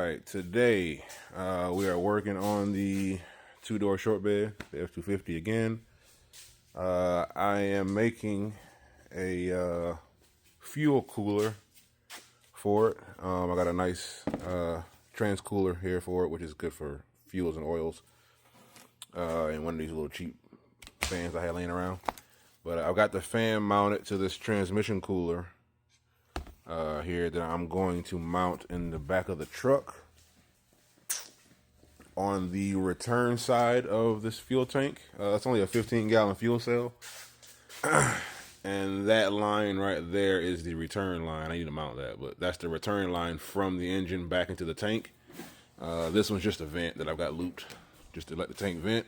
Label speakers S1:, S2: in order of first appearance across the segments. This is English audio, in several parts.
S1: right, today we are working on the two-door short bed, the F250 again. I am making a fuel cooler for it. I got a nice trans cooler here for it, which is good for fuels and oils. And one of these little cheap fans I had laying around. But I've got the fan mounted to this transmission cooler here that I'm going to mount in the back of the truck on the return side of this fuel tank. It's only a 15-gallon fuel cell. And that line right there is the return line. I need to mount that, but that's the return line from the engine back into the tank. This one's just a vent that I've got looped just to let the tank vent.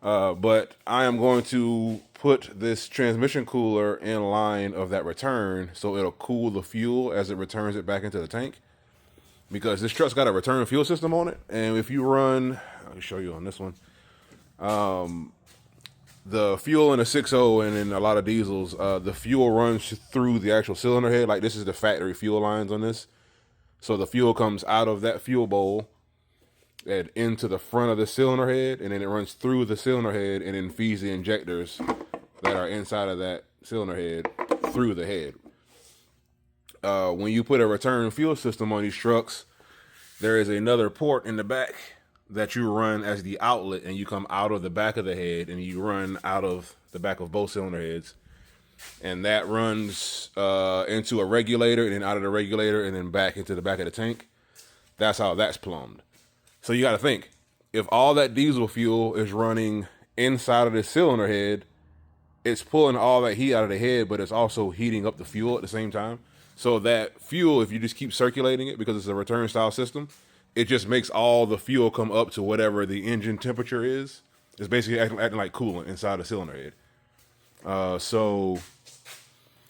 S1: But I am going to put this transmission cooler in line of that return so it'll cool the fuel as it returns it back into the tank. Because this truck's got a return fuel system on it. And if you run, I'll show you on this one. The fuel in a 6.0 and in a lot of diesels, the fuel runs through the actual cylinder head. Like this is the factory fuel lines on this. So the fuel comes out of that fuel bowl and into the front of the cylinder head, and then it runs through the cylinder head and then feeds the injectors that are inside of that cylinder head through the head. When you put a return fuel system on these trucks, there is another port in the back that you run as the outlet, and you come out of the back of the head and you run out of the back of both cylinder heads. And that runs into a regulator and then out of the regulator and then back into the back of the tank. That's how that's plumbed. So you got to think, if all that diesel fuel is running inside of this cylinder head, it's pulling all that heat out of the head, but it's also heating up the fuel at the same time. So that fuel, if you just keep circulating it, because it's a return style system, it just makes all the fuel come up to whatever the engine temperature is. It's basically acting like coolant inside the cylinder head. So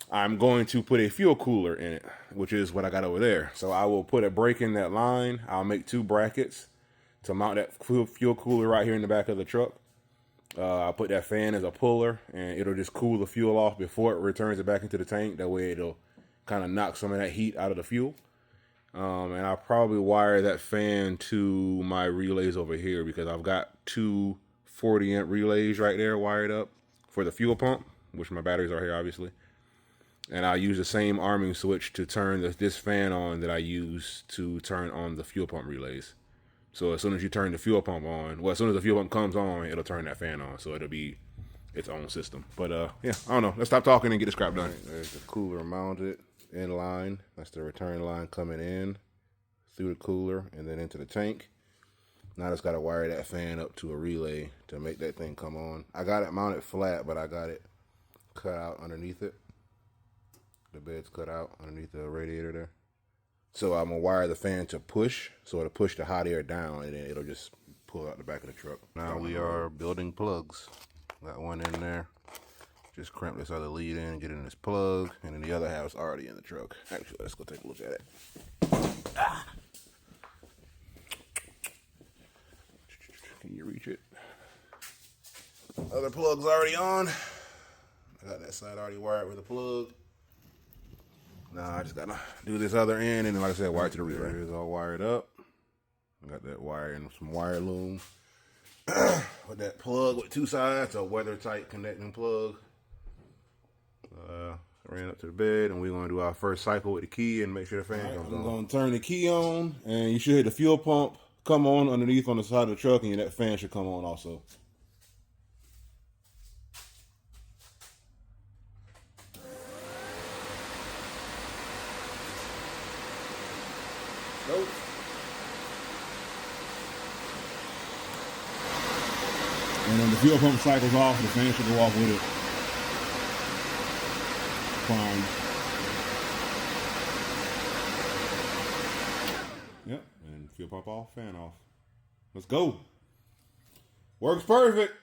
S1: I'm going to put a fuel cooler in it, which is what I got over there. So I will put a break in that line. I'll make 2 brackets to mount that fuel cooler right here in the back of the truck. I'll put that fan as a puller, and it'll just cool the fuel off before it returns it back into the tank. That way it'll kind of knock some of that heat out of the fuel. And I'll probably wire that fan to my relays over here, because I've got 2 40-amp relays right there wired up for the fuel pump, which my batteries are here, obviously. And I'll use the same arming switch to turn this fan on that I use to turn on the fuel pump relays. So as soon as you turn the fuel pump on, well, as soon as the fuel pump comes on, it'll turn that fan on. So it'll be its own system. But yeah, I don't know. Let's stop talking and get this crap done. Right, there's the cooler mounted in line. That's the return line coming in through the cooler and then into the tank. Now I just got to wire that fan up to a relay to make that thing come on. I got it mounted flat, but I got it cut out underneath it. The bed's cut out underneath the radiator there. So I'm going to wire the fan to push, so it'll push the hot air down, and then it'll just pull out the back of the truck. Now we are building plugs. Got one in there. Just crimp this other lead in, get in this plug, and then the other half's already in the truck. Actually, let's go take a look at it. Can you reach it? Other plug's already on. I got that side already wired with a plug. Now I just gotta do this other end, and then, like I said, wire to the relay. It's all wired up. I got that wire and some wire loom. With that plug with 2 sides, a weather-tight connecting plug. Ran up to the bed, and we're gonna do our first cycle with the key and make sure the fan comes on. I'm gonna turn the key on, and you should hear the fuel pump come on underneath on the side of the truck, and that fan should come on also. Nope. And when the fuel pump cycles off, the fan should go off with it. Fine. Yep, and fuel pump off, fan off. Let's go. Works perfect.